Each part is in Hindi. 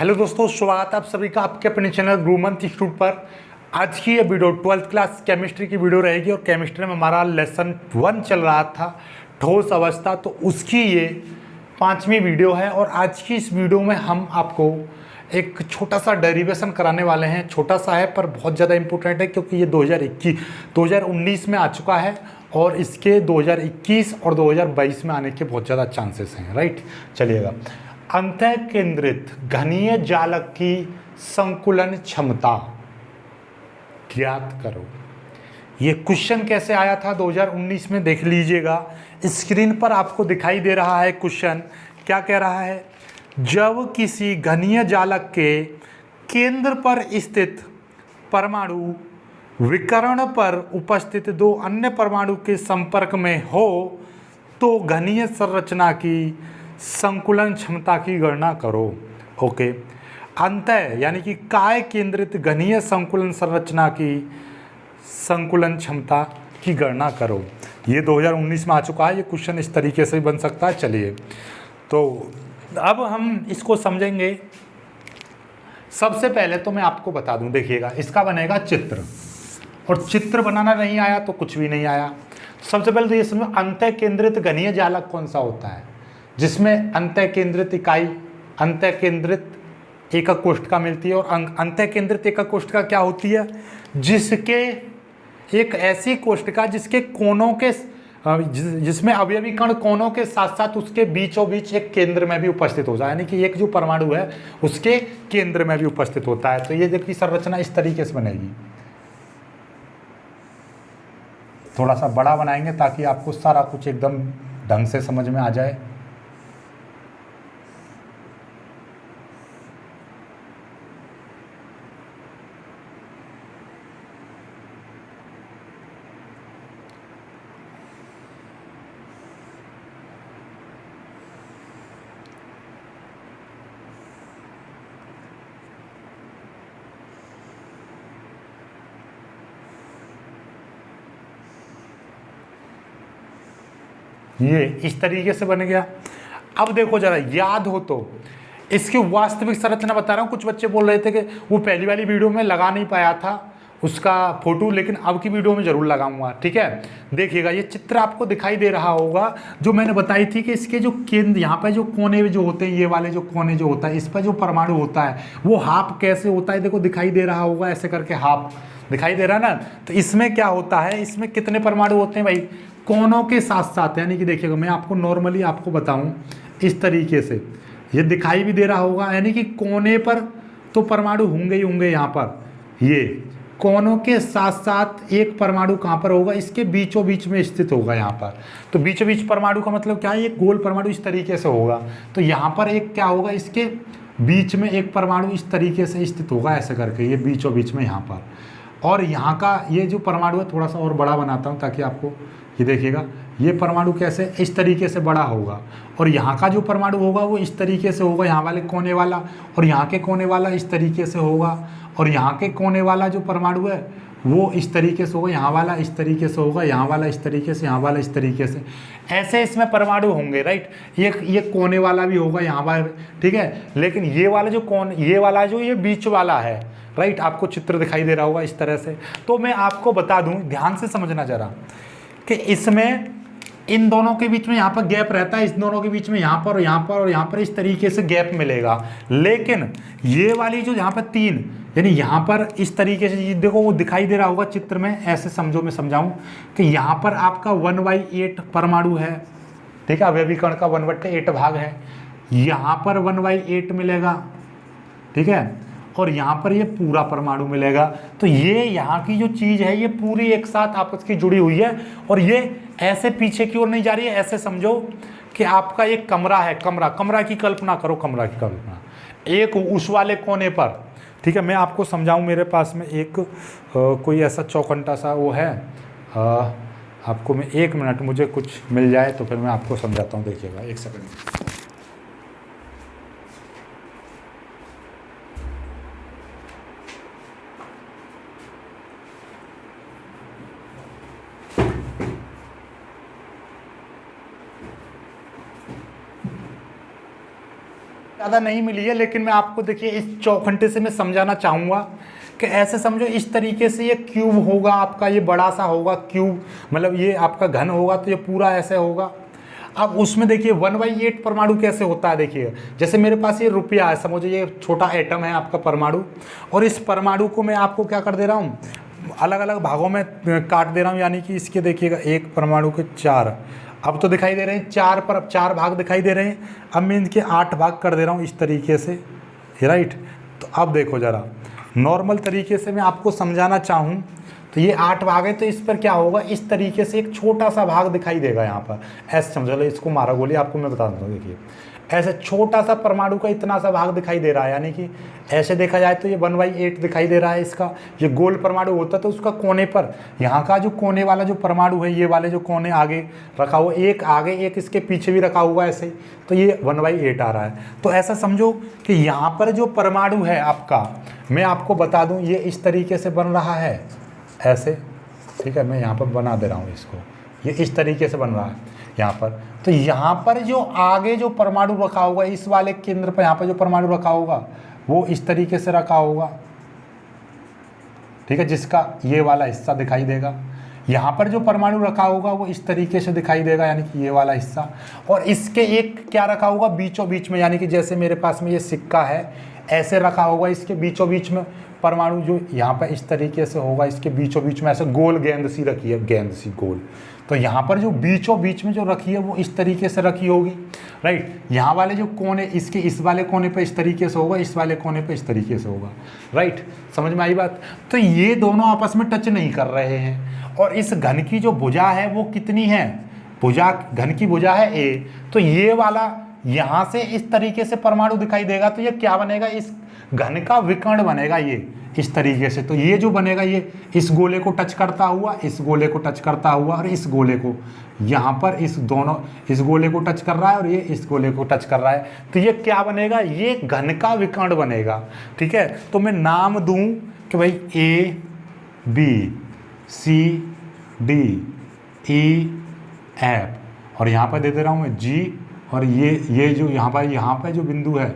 हेलो दोस्तों, स्वागत है आप सभी का आपके अपने चैनल गुरुमंत्र इंस्टीट्यूट पर। आज की ये वीडियो 12th क्लास केमिस्ट्री की वीडियो रहेगी और केमिस्ट्री में हमारा लेसन 1 चल रहा था, ठोस अवस्था। तो उसकी ये 5वीं वीडियो है और आज की इस वीडियो में हम आपको एक छोटा सा डेरिवेशन कराने वाले हैं। छोटा सा है पर बहुत ज़्यादा इंपॉर्टेंट है, क्योंकि ये 2019 में आ चुका है और इसके 2021 और 2022 में आने के बहुत ज़्यादा चांसेस हैं। राइट, चलिएगा। अंतः केंद्रित घनीय जालक की संकुलन क्षमता ज्ञात करो। ये क्वेश्चन कैसे आया था 2019 में, देख लीजिएगा। स्क्रीन पर आपको दिखाई दे रहा है क्वेश्चन। क्या कह रहा है? जब किसी घनीय जालक के केंद्र पर स्थित परमाणु विकर्ण पर उपस्थित दो अन्य परमाणु के संपर्क में हो तो घनीय संरचना की संकुलन क्षमता की गणना करो। ओके, अंतः यानी कि काय केंद्रित घनीय संकुलन संरचना की संकुलन क्षमता की गणना करो। ये 2019 में आ चुका है। ये क्वेश्चन इस तरीके से बन सकता है। चलिए, तो अब हम इसको समझेंगे। सबसे पहले तो मैं आपको बता दूं, देखिएगा, इसका बनेगा चित्र, और चित्र बनाना नहीं आया तो कुछ भी नहीं आया। सबसे पहले तो ये समझो, अंतः केंद्रित घनीय जालक कौन सा होता है, जिसमें अंतः केंद्रित इकाई अंतः केंद्रित एकक कोष्ठिका मिलती है। और अंतः केंद्रित एकक कोष्ठिका क्या होती है? जिसके एक ऐसी कोष्ठिका जिसके कोनों के जिसमें अवयवी कण कोनों के साथ साथ उसके बीचों बीच एक केंद्र में भी उपस्थित हो जाए, यानी कि एक जो परमाणु है उसके केंद्र में भी उपस्थित होता है। तो ये देखिए, संरचना इस तरीके से बनेगी। थोड़ा सा बड़ा बनाएंगे ताकि आपको सारा कुछ एकदम ढंग से समझ में आ जाए। ये इस तरीके से बन गया। अब देखो जरा, याद हो तो इसकी वास्तविक संरचना बता रहा हूँ। कुछ बच्चे बोल रहे थे कि वो पहली वाली वीडियो में लगा नहीं पाया था उसका फोटो, लेकिन अब की वीडियो में जरूर लगाऊंगा। ठीक है, देखिएगा, ये चित्र आपको दिखाई दे रहा होगा जो मैंने बताई थी कि इसके जो केंद्र, यहाँ पे जो कोने जो होते हैं, ये वाले जो कोने जो होता है, इस पर जो परमाणु होता है वो हाफ कैसे होता है, देखो दिखाई दे रहा होगा, ऐसे करके हाफ दिखाई दे रहा है ना। तो इसमें क्या होता है, इसमें कितने परमाणु होते हैं भाई? कोनों के साथ साथ, यानी कि देखिएगा, मैं आपको नॉर्मली आपको बताऊं इस तरीके से, ये दिखाई भी दे रहा होगा, यानी कि कोने पर तो परमाणु होंगे ही होंगे। यहाँ पर ये कोनों के साथ साथ एक परमाणु कहाँ पर होगा? इसके बीचों बीच में स्थित होगा यहाँ पर। तो बीचों बीच परमाणु का मतलब क्या है? एक गोल परमाणु इस तरीके से होगा। तो यहाँ पर एक क्या होगा? इसके बीच में एक परमाणु इस तरीके से स्थित होगा, ऐसे करके, ये बीचों बीच में यहाँ पर। और यहाँ का ये जो परमाणु है, थोड़ा सा और बड़ा बनाता हूँ ताकि आपको ये देखिएगा, ये परमाणु कैसे इस तरीके से बड़ा होगा, और यहाँ का जो परमाणु होगा वो इस तरीके से होगा, यहाँ वाले कोने वाला, और यहाँ के कोने वाला इस तरीके से होगा, और यहाँ के कोने वाला जो परमाणु है वो इस तरीके से होगा, यहाँ वाला इस तरीके से होगा, यहाँ वाला इस तरीके से, यहाँ वाला इस तरीके से, ऐसे इसमें परमाणु होंगे। राइट, ये कोने वाला भी होगा यहाँ पर। ठीक है, लेकिन ये वाला जो ये वाला जो ये बीच वाला है, राइट, आपको चित्र दिखाई दे रहा होगा इस तरह से। तो मैं आपको बता दूं, ध्यान से समझना जरा, कि इसमें इन दोनों के बीच में यहाँ पर गैप रहता है, इस दोनों के बीच में यहाँ पर और यहाँ पर और यहाँ पर इस तरीके से गैप मिलेगा। लेकिन ये वाली जो यहाँ पर 3, यानी यहाँ पर इस तरीके से, देखो वो दिखाई दे रहा होगा चित्र में, ऐसे समझो, मैं समझाऊं कि यहाँ पर आपका 1/8 परमाणु है। ठीक है, अवयवी कण का 1/8 भाग है, यहाँ पर 1/8 मिलेगा। ठीक है, और यहाँ पर ये पूरा परमाणु मिलेगा। तो ये यहाँ की जो चीज़ है ये पूरी एक साथ आपस की जुड़ी हुई है, और ये ऐसे पीछे की ओर नहीं जा रही है। ऐसे समझो कि आपका एक कमरा है, कमरा की कल्पना करो, कमरा की कल्पना एक उस वाले कोने पर। ठीक है, मैं आपको समझाऊं, मेरे पास में एक कोई ऐसा चौखंटा सा वो है, आपको मैं 1 मिनट, मुझे कुछ मिल जाए तो फिर मैं आपको समझाता हूँ। देखिएगा, 1 सेकंड। ज़्यादा नहीं मिली है, लेकिन मैं आपको देखिए इस चौखंटे से मैं समझाना चाहूँगा कि ऐसे समझो इस तरीके से ये क्यूब होगा आपका, ये बड़ा सा होगा क्यूब, मतलब ये आपका घन होगा तो ये पूरा ऐसे होगा। अब उसमें देखिए 1/8 परमाणु कैसे होता है, देखिए जैसे मेरे पास ये रुपया है, समझो ये छोटा एटम है आपका परमाणु, और इस परमाणु को मैं आपको क्या कर दे रहा हूँ, अलग अलग भागों में काट दे रहा हूँ, यानी कि इसके देखिएगा एक परमाणु के 4, अब तो दिखाई दे रहे हैं 4 भाग दिखाई दे रहे हैं, अब मैं इनके 8 भाग कर दे रहा हूँ इस तरीके से, राइट। तो अब देखो ज़रा नॉर्मल तरीके से मैं आपको समझाना चाहूँ तो ये 8 भाग है, तो इस पर क्या होगा, इस तरीके से एक छोटा सा भाग दिखाई देगा यहाँ पर, ऐसे समझ लो, इसको मारा गोली आपको मैं बता दूँ, देखिए ऐसे छोटा सा परमाणु का इतना सा भाग दिखाई दे रहा है, यानी कि ऐसे देखा जाए तो ये 1/8 दिखाई दे रहा है इसका। ये गोल परमाणु होता तो उसका कोने पर, यहाँ का जो कोने वाला जो परमाणु है, ये वाले जो कोने आगे रखा हुआ, एक आगे एक इसके पीछे भी रखा हुआ ऐसे, तो ये 1/8 आ रहा है। तो ऐसा समझो कि यहाँ पर जो परमाणु है आपका, मैं आपको बता दूँ ये इस तरीके से बन रहा है ऐसे, ठीक है, मैं यहाँ पर बना दे रहा हूँ इसको, ये इस तरीके से बन रहा है यहाँ पर। तो यहाँ पर जो आगे जो परमाणु रखा होगा, इस वाले केंद्र पर यहाँ पर जो परमाणु रखा होगा वो इस तरीके से रखा होगा, ठीक है, जिसका ये वाला हिस्सा दिखाई देगा। यहाँ पर जो परमाणु रखा होगा वो इस तरीके से दिखाई देगा, यानी कि ये वाला हिस्सा, और इसके एक क्या रखा होगा बीचों बीच में, यानी कि जैसे मेरे पास में ये सिक्का है ऐसे रखा होगा, इसके बीचों बीच में परमाणु जो यहाँ पर इस तरीके से होगा, इसके बीचों बीच में ऐसे गोल गेंद सी रखी है, गेंद सी गोल, तो यहाँ पर जो बीचों बीच में जो रखी है वो इस तरीके से रखी होगी, राइट। यहाँ वाले जो कोने, इसके इस वाले कोने पे इस तरीके से होगा, इस वाले कोने पे इस तरीके से होगा, राइट, समझ में आई बात। तो ये दोनों आपस में टच नहीं कर रहे हैं, और इस घन की जो भुजा है वो कितनी है, भुजा, घन की भुजा है a, तो ये वाला यहाँ से इस तरीके से परमाणु दिखाई देगा, तो ये क्या बनेगा, इस घन का विकर्ण बनेगा ये इस तरीके से। तो ये जो बनेगा ये इस गोले को टच करता हुआ, इस गोले को टच करता हुआ, और इस गोले को यहाँ पर इस दोनों, इस गोले को टच कर रहा है और ये इस गोले को टच कर रहा है, तो ये क्या बनेगा, ये घन का विकर्ण बनेगा, ठीक है। तो मैं नाम दूं कि भाई A B C D E F, और यहाँ पर दे दे रहा हूँ मैं G, और ये जो यहाँ पर जो बिंदु है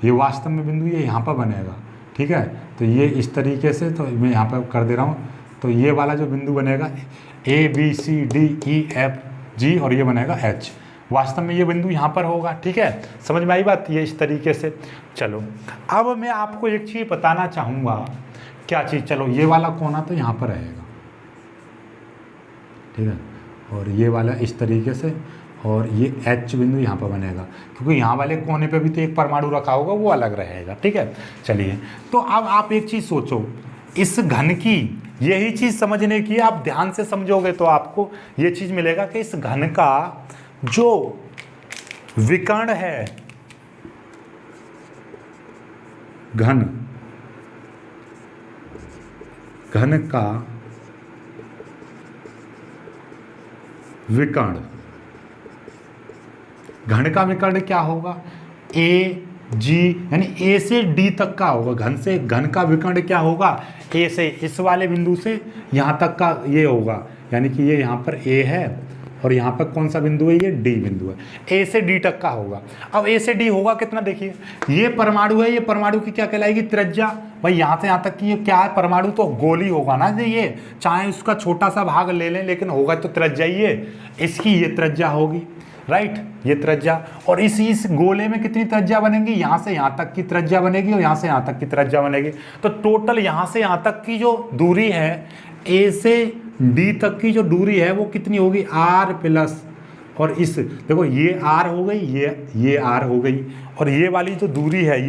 ये वास्तव में बिंदु ये यहाँ पर बनेगा, ठीक है। तो ये इस तरीके से, तो मैं यहाँ पर कर दे रहा हूँ, तो ये वाला जो बिंदु बनेगा A B C D E F G, और ये बनेगा H, वास्तव में ये बिंदु यहाँ पर होगा, ठीक है, समझ में आई बात, ये इस तरीके से। चलो अब मैं आपको एक चीज़ बताना चाहूँगा, क्या चीज़, चलो ये वाला कोना तो यहाँ पर रहेगा, ठीक है, और ये वाला इस तरीके से, और ये H बिंदु यहाँ पर बनेगा, क्योंकि यहाँ वाले कोने पे भी तो एक परमाणु रखा होगा, वो अलग रहेगा, ठीक है। चलिए, तो अब आप एक चीज़ सोचो, इस घन की, यही चीज़ समझने की, आप ध्यान से समझोगे तो आपको ये चीज़ मिलेगा कि इस घन का जो विकर्ण है, घन का विकर्ण, घन का विकर्ण क्या होगा, A G, यानी A से D तक का होगा, घन का विकर्ण क्या होगा, A से इस वाले बिंदु से यहाँ तक का ये होगा, यानी कि ये यहाँ पर A है और यहाँ पर कौन सा बिंदु है, ये D बिंदु है, A से D तक का होगा। अब A से D होगा कितना, देखिए ये परमाणु है, ये परमाणु की क्या कहलाएगी, त्रिज्या, भाई यहाँ से यहाँ तक की ये क्या है, परमाणु तो गोल ही होगा ना, ये चाहे उसका छोटा सा भाग ले लें, लेकिन होगा तो त्रिज्या ही है, इसकी ये त्रिज्या होगी, राइट, ये त्रिज्या, और इस गोले में कितनी त्रिज्या बनेगी, यहाँ से यहाँ तक की त्रिज्या बनेगी और यहाँ से यहाँ तक की त्रिज्या बनेगी। तो टोटल यहाँ से यहाँ तक की जो दूरी है, A से D तक की जो दूरी है वो कितनी होगी, R प्लस, और इस देखो ये R हो गई, ये R हो गई, और ये वाली जो दूरी है,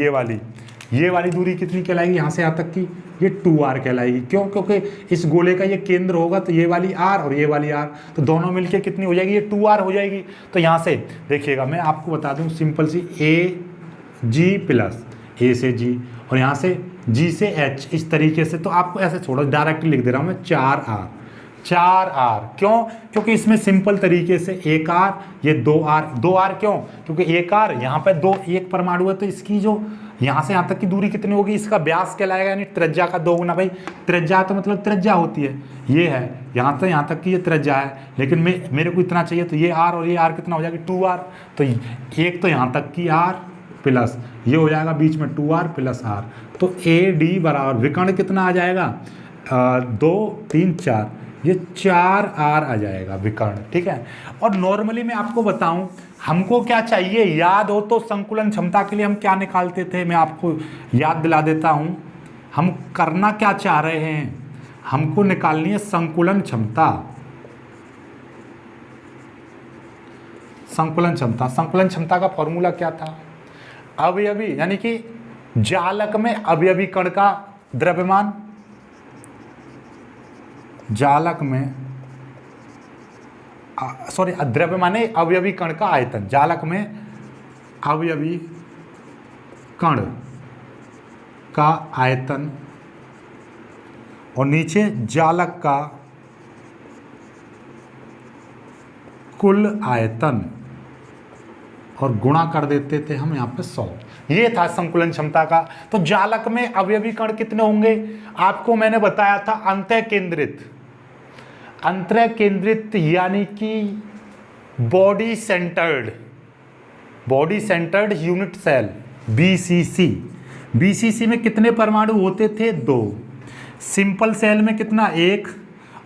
ये वाली दूरी कितनी कहलाएगी, यहाँ से यहाँ तक की, ये 2R कहलाएगी। क्यों, क्योंकि इस गोले का ये केंद्र होगा, तो ये वाली R और ये वाली R, तो दोनों मिलके कितनी हो जाएगी, ये 2R हो जाएगी। तो यहाँ से देखिएगा, मैं आपको बता दूँ सिंपल सी, A G प्लस, A से G, और यहाँ से G से H, इस तरीके से। तो आपको ऐसे छोड़ो, डायरेक्ट लिख दे रहा हूँ मैं 4R, 4R, क्यों, क्योंकि इसमें सिंपल तरीके से 1R, ये 2R क्यों, क्योंकि 1R यहाँ पे एक परमाणु है, तो इसकी जो यहाँ से यहाँ तक की दूरी कितनी होगी, इसका व्यास कहलाएगा, यानी त्रिज्या का 2 गुना। भाई त्रिज्या तो मतलब त्रिज्या होती है, ये है यहाँ से यहाँ तक की ये त्रिज्या है, लेकिन मेरे को इतना चाहिए, तो ये R और ये R कितना हो जाएगी, 2R। तो एक तो यहाँ तक की R प्लस ये हो जाएगा बीच में 2r प्लस r, तो AD बराबर विकर्ण कितना आ जाएगा 2 3 4, ये 4r आ जाएगा विकर्ण, ठीक है। और नॉर्मली मैं आपको बताऊं हमको क्या चाहिए, याद हो तो संकुलन क्षमता के लिए हम क्या निकालते थे, मैं आपको याद दिला देता हूं। हम करना क्या चाह रहे हैं, हमको निकालनी है संकुलन क्षमता। संकुलन क्षमता, संकुलन क्षमता का फॉर्मूला क्या था, अवयवी यानी कि जालक में अवयवी कण का द्रव्यमान, जालक में सॉरी द्रव्यमान है अवयवी कण का आयतन, जालक में अवयवी कण का आयतन और नीचे जालक का कुल आयतन और गुणा कर देते थे हम यहाँ पे 100। ये था संकुलन क्षमता का। तो जालक में अवयवी कण कितने होंगे, आपको मैंने बताया था अंतः केंद्रित, अंतः केंद्रित यानी कि body centred unit cell BCC। BCC में कितने परमाणु होते थे 2, सिंपल सेल में कितना 1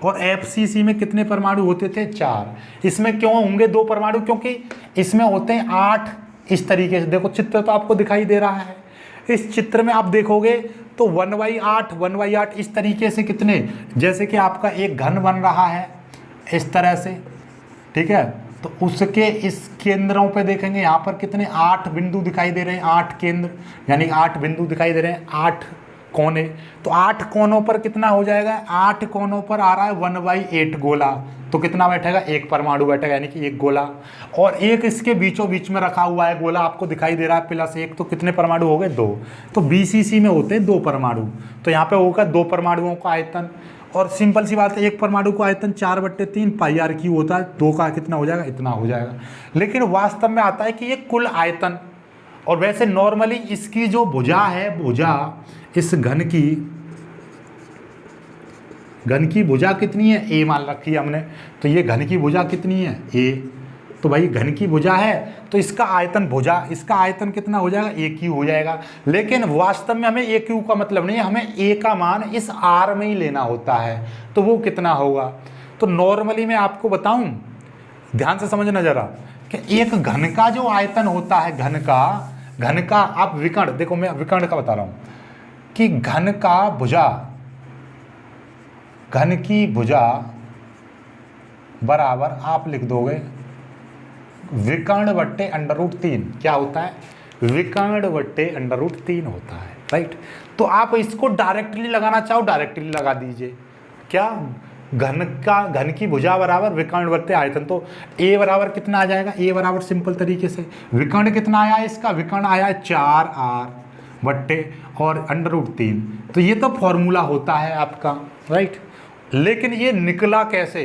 और FCC में कितने परमाणु होते थे 4। इसमें क्यों होंगे 2 परमाणु, क्योंकि इसमें होते हैं 8 इस तरीके से। देखो चित्र तो आपको दिखाई दे रहा है, इस चित्र में आप देखोगे तो 1/8 इस तरीके से कितने, जैसे कि आपका एक घन बन रहा है इस तरह से, ठीक है। तो उसके इस केंद्रों पे देखेंगे यहाँ पर कितने 8 बिंदु दिखाई दे रहे हैं, 8 केंद्र यानी 8 बिंदु दिखाई दे रहे हैं, 8 कोने। तो 8 कोनों पर कितना हो जाएगा, 8 कोनों पर आ रहा है 1/8 गोला, तो कितना बैठेगा, एक परमाणु बैठेगा यानी कि एक गोला। और एक इसके बीचों बीच में रखा हुआ है गोला, आपको दिखाई दे रहा है +1, तो कितने परमाणु हो गए 2। तो BCC में होते हैं 2 परमाणु, तो यहाँ पे होगा 2 परमाणुओं का आयतन। और सिंपल सी बात है, एक परमाणु का आयतन 4/3 πr³ होता है, 2 का कितना हो जाएगा, इतना हो जाएगा। लेकिन वास्तव में आता है कि ये कुल आयतन, और वैसे नॉर्मली इसकी जो भुजा है, भुजा इस घन की भुजा कितनी है, A मान रखी है हमने, तो ये घन की भुजा कितनी है A, तो भाई घन की भुजा है तो इसका आयतन भुजा, इसका आयतन कितना हो जाएगा AQ हो जाएगा। लेकिन वास्तव में हमें AQ का मतलब नहीं है, हमें A का मान इस R में ही लेना होता है, तो वो कितना होगा। तो नॉर्मली मैं आपको बताऊं, ध्यान से समझना जरा, कि एक घन का जो आयतन होता है, घन का आप विकर्ण देखो, मैं विकर्ण का बता रहा हूं कि घन की भुजा बराबर आप लिख दोगे विकर्ण बट्टे √3। क्या होता है, विकर्ण बट्टे √3 होता है, राइट। तो आप इसको डायरेक्टली लगाना चाहो डायरेक्टली लगा दीजिए, क्या घन की भुजा बराबर विकर्ण बट्टे आयतन, तो A बराबर कितना आ जाएगा, A बराबर सिंपल तरीके से विकर्ण कितना आया है, इसका विकर्ण आया है 4r बट्टे और √3। तो ये तो फॉर्मूला होता है आपका, राइट। लेकिन ये निकला कैसे,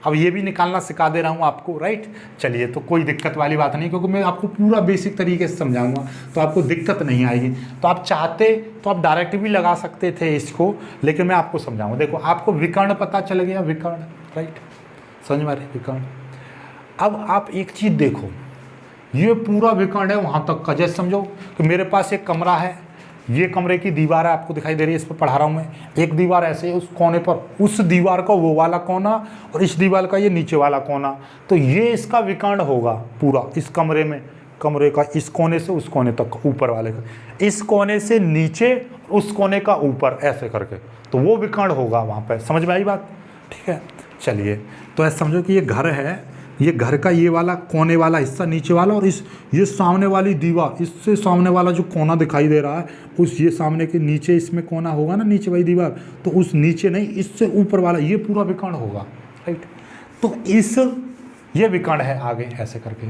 अब ये भी निकालना सिखा दे रहा हूँ आपको, राइट। चलिए, तो कोई दिक्कत वाली बात नहीं, क्योंकि मैं आपको पूरा बेसिक तरीके से समझाऊंगा, तो आपको दिक्कत नहीं आएगी। तो आप चाहते तो आप डायरेक्ट भी लगा सकते थे इसको, लेकिन मैं आपको समझाऊंगा। देखो, आपको विकर्ण पता चल गया, विकर्ण, राइट, समझ में आ रही विकर्ण। अब आप एक चीज़ देखो, ये पूरा विकर्ण है वहाँ तक का। जैसे समझो कि मेरे पास एक कमरा है, ये कमरे की दीवार है, आपको दिखाई दे रही है, इस पर पढ़ा रहा हूँ मैं। एक दीवार ऐसे है, उस कोने पर उस दीवार का वो वाला कोना और इस दीवार का ये नीचे वाला कोना, तो ये इसका विकर्ण होगा पूरा इस कमरे का इस कोने से उस कोने तक, ऊपर वाले का, इस कोने से नीचे उस कोने का ऊपर, ऐसे करके, तो वो विकर्ण होगा वहाँ पर। समझ में आई बात, ठीक है। चलिए, तो ऐसे समझो कि ये घर है, ये घर का ये वाला कोने वाला हिस्सा नीचे वाला, और ये सामने वाली दीवार, इससे सामने वाला जो कोना दिखाई दे रहा है, उस ये सामने के नीचे इसमें कोना होगा ना, नीचे वाली दीवार, तो उस नीचे नहीं, इससे ऊपर वाला ये पूरा विकर्ण होगा, राइट। तो ये विकर्ण है आगे ऐसे करके,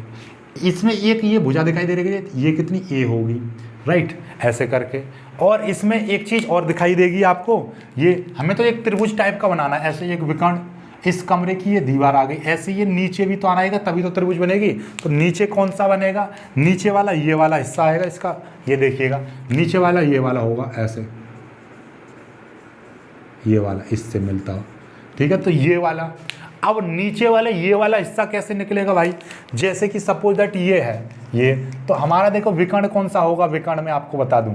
इसमें एक ये भुजा दिखाई दे रही है, ये कितनी A होगी, राइट, ऐसे करके। और इसमें एक चीज़ और दिखाई देगी आपको, ये हमें तो एक त्रिभुज टाइप का बनाना है, ऐसे एक विकर्ण, इस कमरे की ये दीवार आ गई, ऐसे ये नीचे भी तो आना आएगा, तभी तो त्रिभुज बनेगी। तो नीचे कौन सा बनेगा, नीचे वाला ये वाला हिस्सा आएगा इसका, ये देखिएगा, नीचे वाला ये वाला होगा ऐसे, ये वाला इससे मिलता हो, ठीक है। तो ये वाला, अब नीचे वाले ये वाला हिस्सा कैसे निकलेगा भाई, जैसे कि सपोज दैट ये है ये, तो हमारा देखो विकर्ण कौन सा होगा, विकर्ण में आपको बता दूं,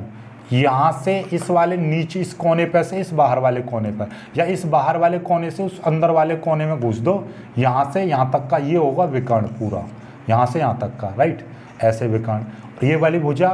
यहाँ से इस वाले नीचे इस कोने पर से इस बाहर वाले कोने पर, या इस बाहर वाले कोने से उस अंदर वाले कोने में घुस दो, यहाँ से यहाँ तक का ये होगा विकर्ण पूरा, यहाँ से यहाँ तक का, राइट, ऐसे विकर्ण। ये वाली भुजा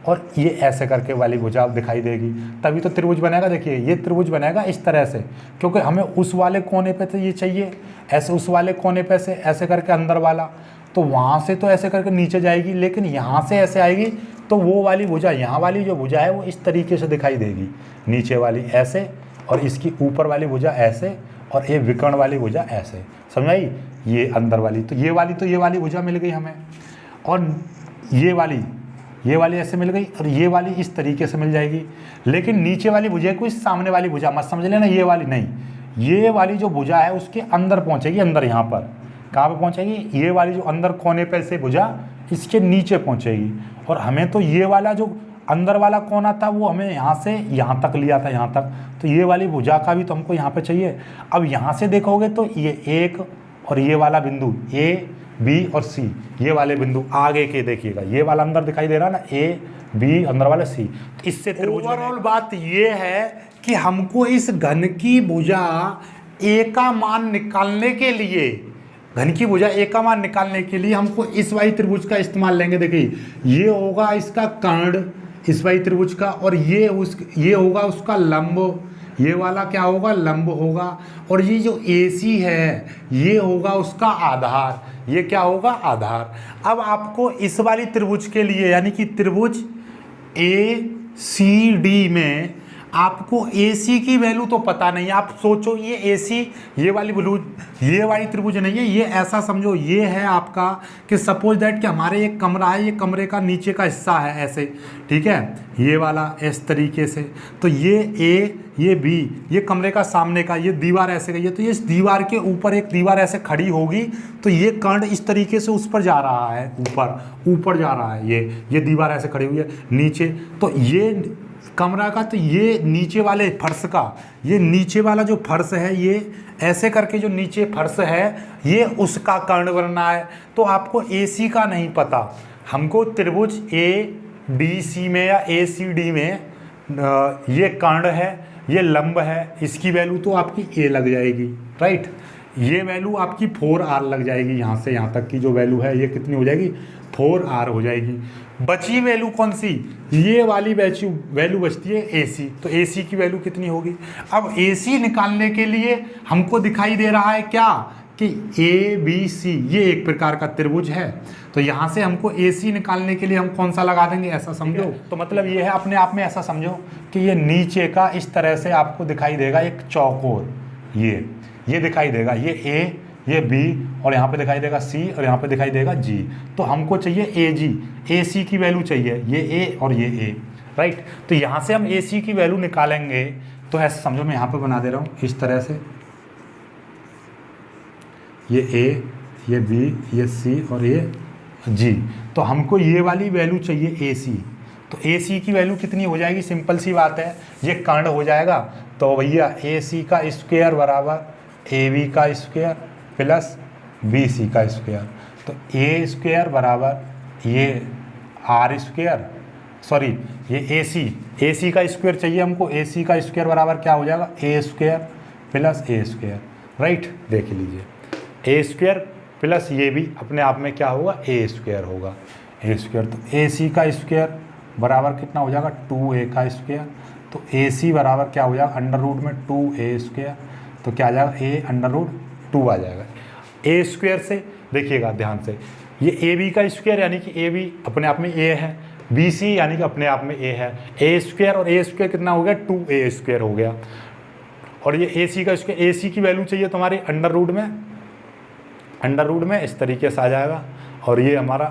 और ये ऐसे करके वाली भुजा दिखाई देगी, तभी तो त्रिभुज बनेगा। देखिए ये त्रिभुज बनेगा इस तरह से, क्योंकि हमें उस वाले कोने पे तो ये चाहिए, ऐसे उस वाले कोने पे से ऐसे करके अंदर वाला, तो वहाँ से तो ऐसे करके नीचे जाएगी, लेकिन यहाँ से ऐसे आएगी तो वो वाली भुजा, यहाँ वाली जो भुजा है वो इस तरीके से दिखाई देगी, नीचे वाली ऐसे और इसकी ऊपर वाली भुजा ऐसे और ये विकर्ण वाली भुजा ऐसे, समझ आई, ये अंदर वाली, तो ये वाली भुजा मिल गई हमें, और ये वाली ऐसे मिल गई, और ये वाली इस तरीके से मिल जाएगी। लेकिन नीचे वाली भुजा को इस सामने वाली भुजा मत समझ लेना, ये वाली नहीं, ये वाली जो भुजा है उसके अंदर पहुंचेगी, अंदर यहाँ पर कहाँ पे पहुंचेगी, ये वाली जो अंदर कोने पे से भुजा इसके नीचे पहुंचेगी, और हमें तो ये वाला जो अंदर वाला कोना था वो हमें यहाँ से यहाँ तक लिया था, यहाँ तक, तो ये वाली भुजा का भी तो हमको यहाँ पे चाहिए। अब यहाँ से देखोगे तो ये एक और ये वाला बिंदु ए बी और सी, ये वाले बिंदु आगे के देखिएगा, ये वाला अंदर दिखाई दे रहा है ना, ए बी अंदर वाला सी, तो इससे ओवरऑल बात ये है कि हमको इस घन की भुजा ए का मान निकालने के लिए, घन की भुजा ए का मान निकालने के लिए हमको इस वाई त्रिभुज का इस्तेमाल लेंगे। देखिए ये होगा इसका कर्ण इस वाई त्रिभुज का, और ये होगा उसका लंब, ये वाला क्या होगा, लंब होगा, और ये जो AC है ये होगा उसका आधार, ये क्या होगा, आधार। अब आपको इस वाली त्रिभुज के लिए, यानी कि त्रिभुज ACD में आपको AC की वैल्यू तो पता नहीं है। आप सोचो ये AC, ये वाली त्रिभुज नहीं है, ये ऐसा समझो, ये है आपका कि सपोज दैट कि हमारे एक कमरा है, ये कमरे का नीचे का हिस्सा है ऐसे, ठीक है, ये वाला इस तरीके से, तो ये A ये B, ये कमरे का सामने का, ये दीवार ऐसे गई है, तो ये इस दीवार के ऊपर एक दीवार ऐसे खड़ी होगी, तो ये कर्ण इस तरीके से उस पर जा रहा है, ऊपर जा रहा है, ये दीवार ऐसे खड़ी हुई है नीचे, तो ये कमरा का, तो ये नीचे वाले फर्श का, ये नीचे वाला जो फर्श है, ये ऐसे करके जो नीचे फर्श है ये उसका कर्ण बनना है। तो आपको AC का नहीं पता, हमको त्रिभुज ADC में या ACD में ये कर्ण है, ये लंब है, इसकी वैल्यू तो आपकी A लग जाएगी, राइट, ये वैल्यू आपकी 4R लग जाएगी, यहाँ से यहाँ तक की जो वैल्यू है ये कितनी हो जाएगी, 4R हो जाएगी। बची वैल्यू कौन सी, ये वाली वैल्यू बचती है AC, तो AC की वैल्यू कितनी होगी। अब AC निकालने के लिए हमको दिखाई दे रहा है क्या कि ABC ये एक प्रकार का त्रिभुज है, तो यहाँ से हमको AC निकालने के लिए हम कौन सा लगा देंगे, ऐसा समझो। तो मतलब ये है, अपने आप में ऐसा समझो कि ये नीचे का इस तरह से आपको दिखाई देगा एक चौकोर, ये दिखाई देगा, ये A ये B और यहाँ पे दिखाई देगा C और यहाँ पे दिखाई देगा G, तो हमको चाहिए AG, AC की वैल्यू चाहिए, ये A और ये A, राइट। तो यहाँ से हम AC की वैल्यू निकालेंगे, तो ऐसे समझो, मैं यहाँ पे बना दे रहा हूँ इस तरह से, ये A ये B ये C और ये G, तो हमको ये वाली वैल्यू चाहिए AC, तो AC की वैल्यू कितनी हो जाएगी, सिंपल सी बात है, ये कर्ण हो जाएगा, तो भैया AC का स्क्वायर बराबर AB का स्क्वायर प्लस BC का स्क्वायर, तो A स्क्वायर बराबर ये R स्क्वायर, सॉरी ये AC का स्क्वायर चाहिए हमको, AC का स्क्वायर बराबर क्या हो जाएगा, A square plus A square, right, देख लीजिए, A स्क्वायर प्लस ये भी अपने आप में क्या होगा, A स्क्वायर होगा, A स्क्वायर, तो AC का स्क्वायर बराबर कितना हो जाएगा, 2A का स्क्वायर, तो AC बराबर क्या हो जाएगा, अंडर रूट में 2A स्क्वायर, तो क्या आ जाएगा, A अंडर रूट 2 आ जाएगा। A स्क्वायर से देखिएगा ध्यान से, ये AB का स्क्वायर यानी कि AB अपने आप में A है, BC यानी कि अपने आप में A है, A स्क्वायर और A स्क्वायर कितना हो गया, 2A स्क्वायर हो गया, और ये AC का स्क्वायर, AC की वैल्यू चाहिए तुम्हारी अंडर रूट में इस तरीके से आ जाएगा, और ये हमारा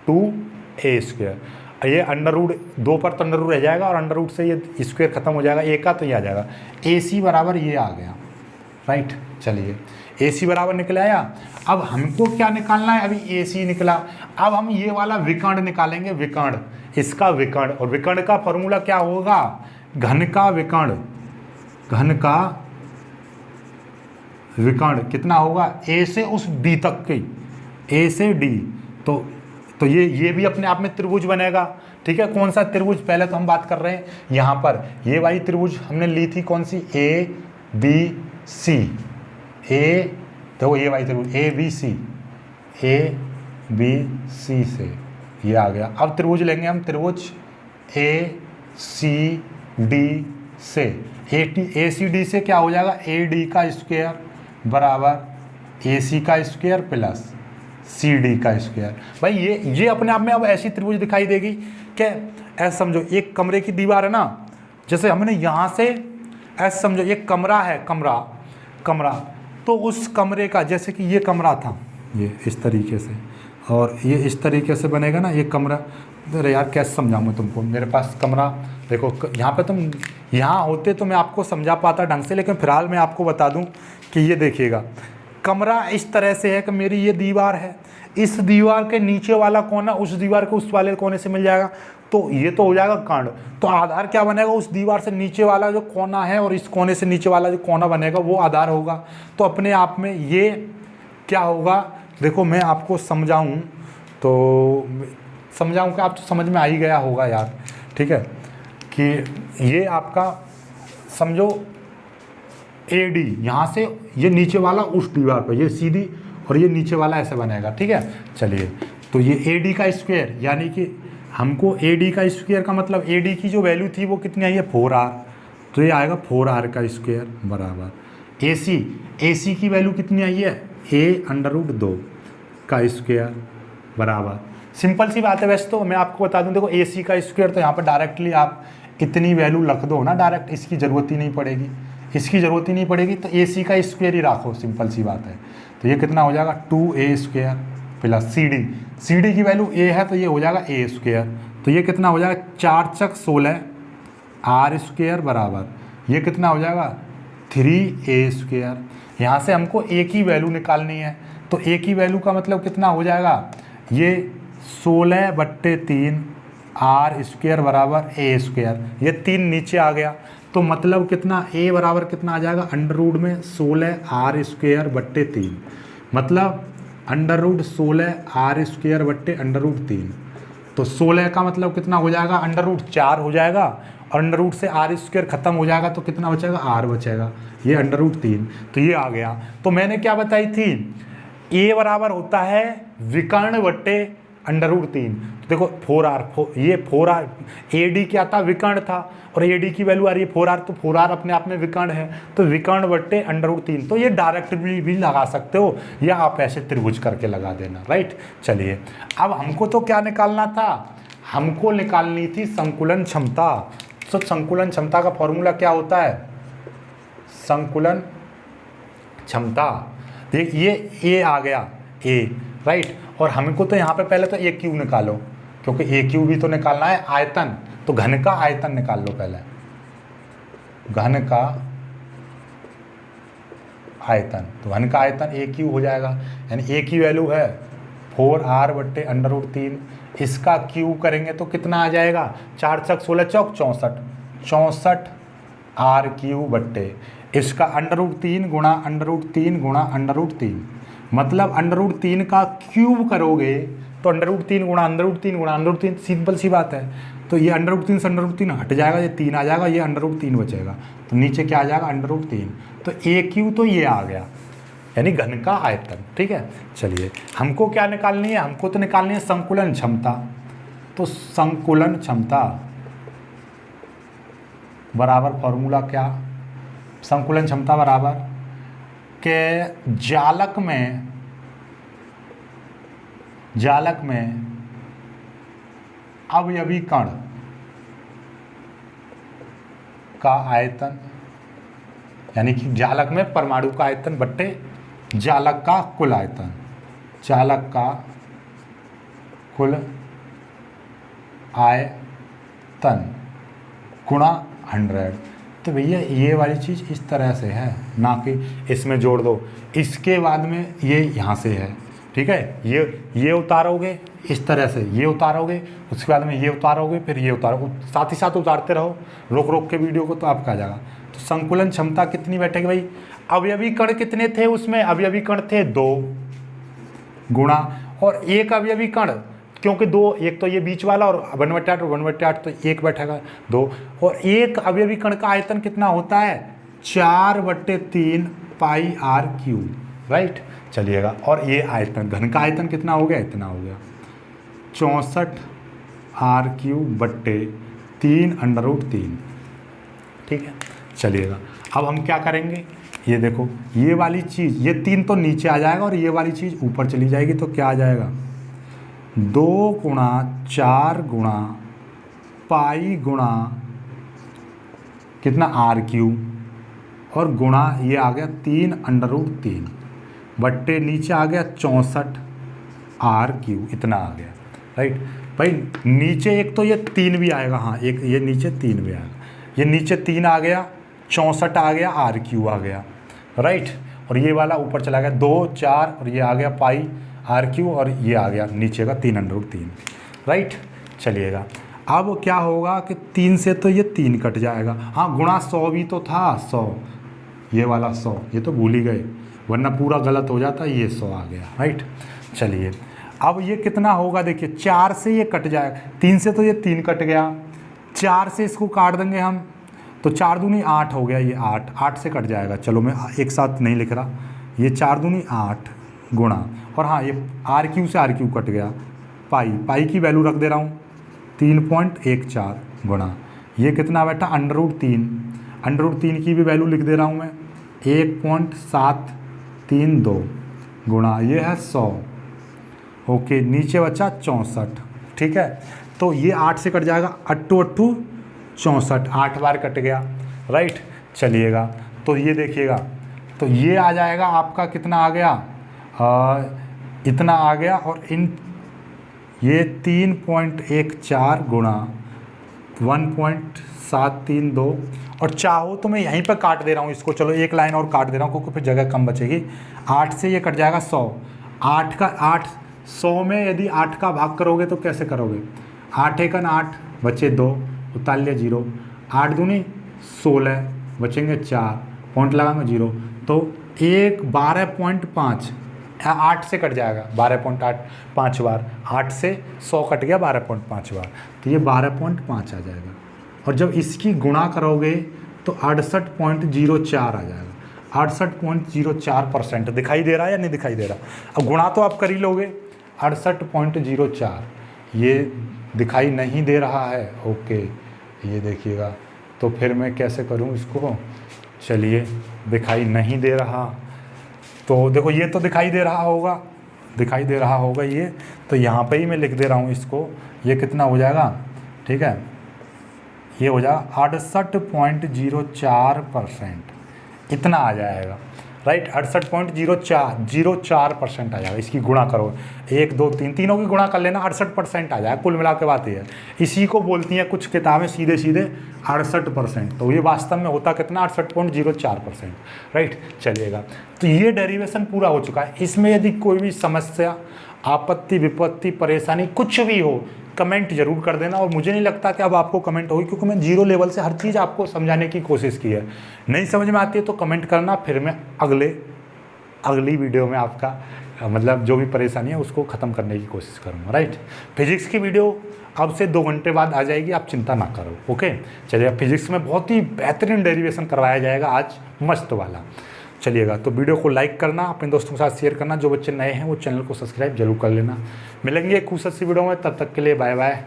2A स्क्वायर, ये अंडर रूट 2 पर तो अंडर रूट रह जाएगा, और अंडर रूट से ये स्क्वायर खत्म हो जाएगा, A का, तो ये आ जाएगा AC बराबर ये आ गया, राइट। चलिए AC बराबर निकल आया। अब हमको क्या निकालना है, अभी AC निकला, अब हम ये वाला विकर्ण निकालेंगे, विकर्ण, इसका विकर्ण, और विकर्ण का फॉर्मूला क्या होगा, घन का विकर्ण, घन का विकर्ण कितना होगा, ए से उस डी तक की, ए से डी, तो ये भी अपने आप में त्रिभुज बनेगा। ठीक है, कौन सा त्रिभुज, पहले तो हम बात कर रहे हैं यहाँ पर ये वाली त्रिभुज हमने ली थी कौन सी, ए बी सी, ए देखो ये वाली त्रिभुज ए बी सी से ये आ गया। अब त्रिभुज लेंगे हम, त्रिभुज ए सी डी से, ए सी डी से क्या हो जाएगा, ए डी का स्क्वायर बराबर ए सी का स्क्वायर प्लस सी डी का स्क्वायर। भाई ये अपने आप में अब ऐसी त्रिभुज दिखाई देगी कि ऐसा समझो एक कमरे की दीवार है ना, जैसे हमने यहाँ से ऐसा समझो एक कमरा है, कमरा तो उस कमरे का, जैसे कि ये कमरा था ये इस तरीके से, और ये इस तरीके से बनेगा ना ये कमरा। अरे यार कैसे समझाऊँ मैं तुमको, मेरे पास कमरा देखो यहाँ पे, तुम यहाँ होते तो मैं आपको समझा पाता ढंग से, लेकिन फिलहाल मैं आपको बता दूँ कि ये देखिएगा कमरा इस तरह से है कि मेरी ये दीवार है, इस दीवार के नीचे वाला कोना उस दीवार के उस वाले कोने से मिल जाएगा, तो ये तो हो जाएगा कर्ण। तो आधार क्या बनेगा, उस दीवार से नीचे वाला जो कोना है और इस कोने से नीचे वाला जो कोना बनेगा वो आधार होगा। तो अपने आप में ये क्या होगा, देखो मैं आपको समझाऊं तो समझाऊं कि आप तो समझ में आ ही गया होगा यार। ठीक है, कि ये आपका समझो ए डी, यहाँ से ये नीचे वाला उस दीवार पर, ये सीधी, और ये नीचे वाला ऐसे बनेगा। ठीक है, चलिए तो ये ए डी का स्क्वायर, यानी कि हमको ए डी का स्क्वायर का मतलब ए डी की जो वैल्यू थी वो कितनी आई है 4r, तो ये आएगा 4r का स्क्वायर बराबर ए सी की वैल्यू कितनी आई है a√2 का स्क्वायर बराबर। सिंपल सी बात है वैसे तो, मैं आपको बता दूं देखो ए सी का स्क्वायर, तो यहाँ पर डायरेक्टली आप इतनी वैल्यू रख दो ना डायरेक्ट, इसकी ज़रूरत ही नहीं पड़ेगी, तो ए सी का स्क्वायर ही रखो, सिंपल सी बात है। तो ये कितना हो जाएगा 2a² प्लस सी डी की वैल्यू a है तो ये हो जाएगा a², तो ये कितना हो जाएगा 4 × 16 r² बराबर ये कितना हो जाएगा 3a²। यहाँ से हमको a की वैल्यू निकालनी है, तो a की वैल्यू का मतलब कितना हो जाएगा, ये 16/3 r² बराबर a², ये 3 नीचे आ गया, तो मतलब कितना a बराबर कितना आ जाएगा अंडर में 16r²/3, मतलब √16 r²/√3। तो 16 का मतलब कितना हो जाएगा √4 हो जाएगा, और अंडर से r² खत्म हो जाएगा तो कितना बचेगा r बचेगा, ये √3। तो ये आ गया। तो मैंने क्या बताई थी, a बराबर होता है विकर्ण बट्टे √3। तो देखो 4r, ये 4r, ए डी क्या था विकर्ण था, और ए डी की वैल्यू आ रही है 4r, तो 4r अपने आप में विकर्ण है, तो विकर्ण बट्टे √3। तो ये डायरेक्ट भी लगा सकते हो, या आप ऐसे त्रिभुज करके लगा देना, राइट। चलिए अब हमको तो क्या निकालना था, हमको निकालनी थी संकुलन क्षमता। तो संकुलन क्षमता का फॉर्मूला क्या होता है, संकुलन क्षमता, देख ये ए आ गया ए, राइट। और हमको तो यहाँ पे पहले तो ए क्यू निकालो, क्योंकि ए क्यू भी तो निकालना है, आयतन, तो घन का आयतन निकाल लो पहले, घन का आयतन, तो घन का आयतन ए क्यू हो जाएगा, यानी ए की वैल्यू है 4r/√3, इसका क्यू करेंगे तो कितना आ जाएगा 4 × 16 64 r³ बट्टे इसका √3 गुणा √3 गुणा √3, मतलब √3 का क्यूब करोगे तो √3 गुणा √3 गुणा √3, सिंपल सी बात है। तो ये √3 से √3 हट जाएगा, ये 3 आ जाएगा, ये √3 बचेगा, तो नीचे क्या आ जाएगा √3। तो a³ तो ये आ गया, यानी घन का आयतन। ठीक है, चलिए हमको क्या निकालनी है, हमको तो निकालनी है संकुलन क्षमता। तो संकुलन क्षमता बराबर फॉर्मूला क्या, संकुलन क्षमता बराबर के जालक में अवयवी कण का आयतन, यानी कि जालक में परमाणु का आयतन बट्टे जालक का कुल आयतन, जालक का कुल आयतन गुणा 100। तो भैया ये वाली चीज़ इस तरह से है, ना कि इसमें जोड़ दो, इसके बाद में ये यहाँ से है। ठीक है, ये उतारोगे इस तरह से, ये उतारोगे, उसके बाद में ये उतारोगे, फिर ये उतारोगे, साथ ही साथ उतारते रहो, रोक रोक के वीडियो को, तो आपका आ जाएगा। तो तो संकुलन क्षमता कितनी बैठेगी भाई, अवयवी कण कितने थे उसमें, अवयवी कण थे 2 गुणा, और एक अवयवी कण क्योंकि 2, एक तो ये बीच वाला और 1/8 और 1/8 तो 1 बैठेगा 2, और एक अवयवी कण का आयतन कितना होता है 4/3 पाई आर क्यूब, राइट। चलिएगा, और ये आयतन घन का आयतन कितना हो गया, इतना हो गया 64 आर क्यूब बट्टे 3/3, ठीक है। चलिएगा, अब हम क्या करेंगे, ये देखो ये वाली चीज़, ये 3 तो नीचे आ जाएगा और ये वाली चीज़ ऊपर चली जाएगी, तो क्या आ जाएगा 2 गुणा 4 गुणा पाई गुणा कितना आर क्यूब, और गुणा ये आ गया 3/3 बट्टे नीचे आ गया 64 आर क्यूब, इतना आ गया, राइट। भाई नीचे एक तो ये 3 भी आएगा, हाँ एक ये नीचे 3 भी आएगा, ये नीचे 3 आ गया, 64 आ गया, आर क्यूब आ गया, राइट। और ये वाला ऊपर चला गया 2 4 और ये आ गया पाई आर क्यूब, और ये आ गया नीचे का 3/3, राइट। चलिएगा, अब क्या होगा कि 3 से तो ये 3 कट जाएगा, हाँ गुणा 100 भी तो था 100, ये वाला 100 ये तो भूल ही गए, वरना पूरा गलत हो जाता, ये 100 आ गया, राइट। चलिए, अब ये कितना होगा, देखिए 4 से ये कट जाएगा, 3 से तो ये 3 कट गया, 4 से इसको काट देंगे हम, तो 4 दूनी 8 हो गया, ये 8 से कट जाएगा, चलो मैं एक साथ नहीं लिख रहा, ये 4 दूनी 8 गुणा, और हाँ ये आर क्यू से आर क्यू कट गया, पाई की वैल्यू रख दे रहा हूँ 3.14 गुणा, ये कितना बैठा √3 की भी वैल्यू लिख दे रहा हूँ मैं 1.732 गुणा, ये है 100, ओके, नीचे बचा 64, ठीक है। तो ये 8 से कट जाएगा, 8 64, 8 बार कट गया, राइट। चलिएगा, तो ये देखिएगा, तो ये आ जाएगा आपका कितना आ गया, इतना आ गया, और ये 3.14 गुणा 1.732, और चाहो तो मैं यहीं पर काट दे रहा हूँ इसको, चलो एक लाइन और काट दे रहा हूँ क्योंकि फिर जगह कम बचेगी। 8 से ये कट जाएगा 100, 100 में यदि 8 का भाग करोगे तो कैसे करोगे, 8 एकन 8 बचे 2, उतार लिया 0, 8 दूनी 16 बचेंगे 4, पॉइंट लगाएंगे 0, तो 12.5, 8 से कट जाएगा 12.8 5 बार, 8 से 100 कट गया 12.5 बार, तो ये 12.5 आ जाएगा, और जब इसकी गुणा करोगे तो 68.04 आ जाएगा, 68.04%। दिखाई दे रहा है या नहीं दिखाई दे रहा, अब गुणा तो आप कर ही लोगे, 68.04, ये दिखाई नहीं दे रहा है, ओके, ये देखिएगा, तो फिर मैं कैसे करूं इसको, चलिए दिखाई नहीं दे रहा, तो देखो ये तो दिखाई दे रहा होगा ये, तो यहाँ पे ही मैं लिख दे रहा हूँ इसको, ये कितना हो जाएगा, ठीक है, ये हो जाएगा 68.04%, इतना आ जाएगा, राइट। 68.04% आ जाएगा, इसकी गुणा करो 1 2 3 तीनों की गुणा कर लेना, 68% आ जाएगा, कुल मिला के बात ये है। इसी को बोलती हैं कुछ किताबें सीधे 68%, तो ये वास्तव में होता कितना 68.04%, राइट। चलिएगा, तो ये डेरिवेशन पूरा हो चुका है। इसमें यदि कोई भी समस्या, आपत्ति, विपत्ति, परेशानी कुछ भी हो, कमेंट जरूर कर देना, और मुझे नहीं लगता कि अब आपको कमेंट होगी, क्योंकि मैं 0 लेवल से हर चीज़ आपको समझाने की कोशिश की है। नहीं समझ में आती है तो कमेंट करना, फिर मैं अगली वीडियो में आपका मतलब जो भी परेशानी है उसको ख़त्म करने की कोशिश करूँगा, राइट। फिजिक्स की वीडियो अब से 2 घंटे बाद आ जाएगी, आप चिंता ना करो, ओके। चलिए, फिजिक्स में बहुत ही बेहतरीन डेरिवेशन करवाया जाएगा आज, मस्त वाला। चलिएगा, तो वीडियो को लाइक करना, अपने दोस्तों के साथ शेयर करना, जो बच्चे नए हैं वो चैनल को सब्सक्राइब जरूर कर लेना। मिलेंगे एक खूबसूरत सी वीडियो में, तब तक के लिए बाय बाय,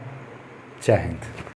जय हिंद।